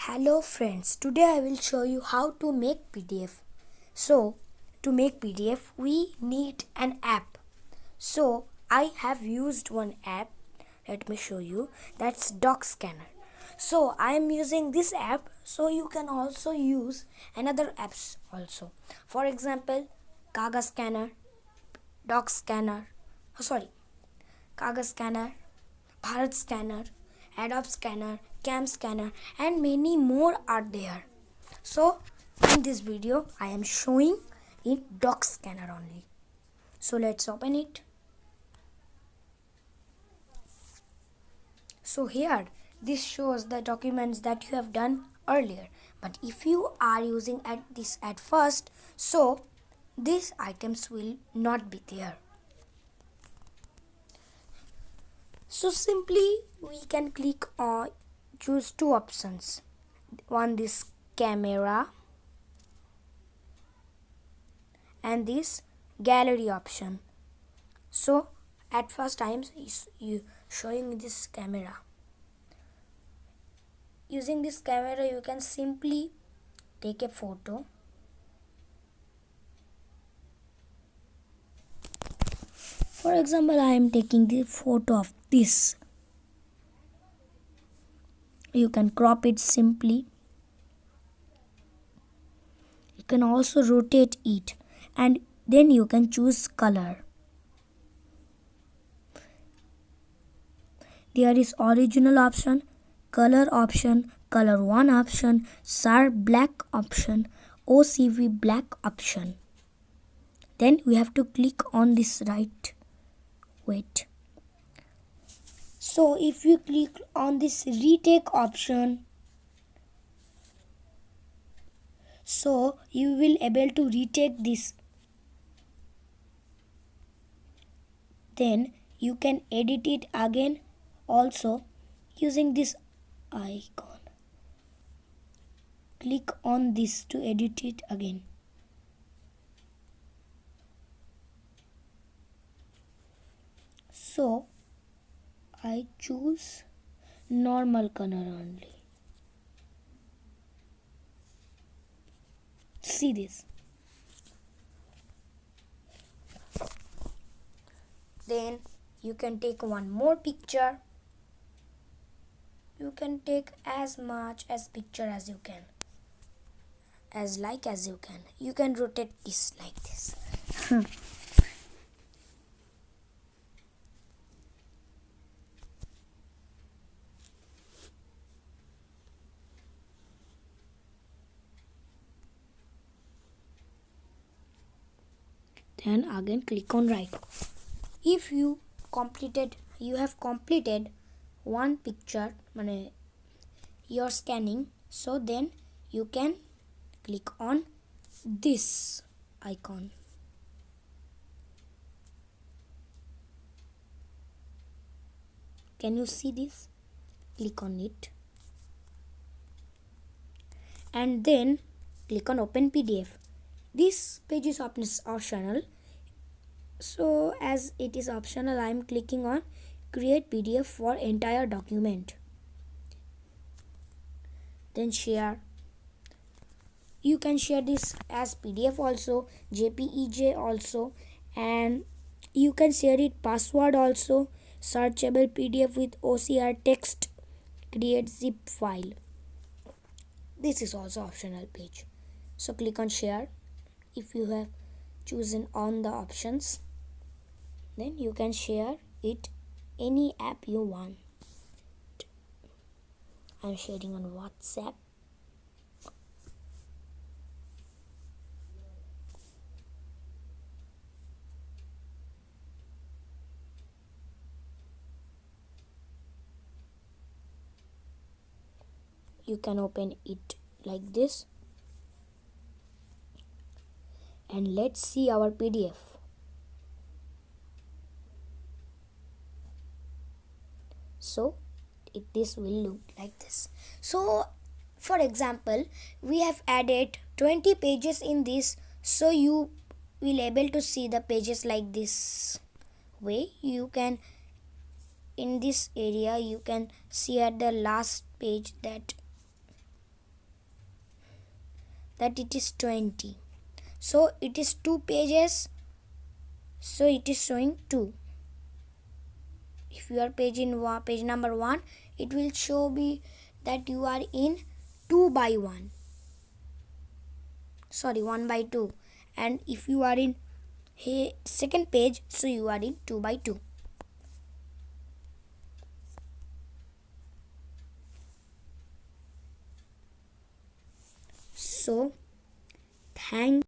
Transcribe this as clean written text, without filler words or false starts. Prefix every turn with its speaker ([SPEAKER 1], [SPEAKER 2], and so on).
[SPEAKER 1] Hello friends, today I will show you how to make PDF. So, to make PDF we need an app. So, I have used one app, let me show you, that's Doc Scanner. So, I am using this app, so you can also use another apps also. For example, Kaga Scanner, Doc Scanner, Kaga Scanner, Bharat Scanner, Adobe Scanner, Cam Scanner, and many more are there. So, in this video, I am showing in Doc Scanner only. So, let's open it. So, here this shows the documents that you have done earlier. But if you are using this at first, so these items will not be there. So simply we can click on choose two options. One this camera and this gallery option. So at first I am showing this camera. Using this camera you can simply take a photo. For example, I am taking the photo of this. You can crop it simply. You can also rotate it and then you can choose color. There is original option, color 1 option, SAR black option, OCV black option. Then we have to click on this right. Wait. So if you click on this retake option, so you will able to retake this. Then you can edit it again also using this icon. Click on this to edit it again. So I choose normal color only. See this. Then you can take one more picture. You can take as much as picture as you can. As you can. You can rotate this like this. Then again click on right. If you have completed one picture, your scanning, so then you can click on this icon. Can you see this? Click on it and then click on open PDF. This page is optional, so as it is optional, I am clicking on create PDF for entire document. Then share. You can share this as PDF also, JPEG also, and you can share it password also, searchable PDF with OCR text, create zip file. This is also optional page. So click on share if you have chosen on the options. Then you can share it any app you want. I'm sharing on WhatsApp. You can open it like this. And let's see our PDF. So this will look like this. So for example, we have added 20 pages in this, so you will able to see the pages like this way. You can in this area you can see at the last page that that it is 20. So it is 2 pages, so it is showing 2. If you are page number 1, it will show me that you are in 2 by 1. Sorry, 1 by 2. And if you are in second page, so you are in 2 by 2. So thank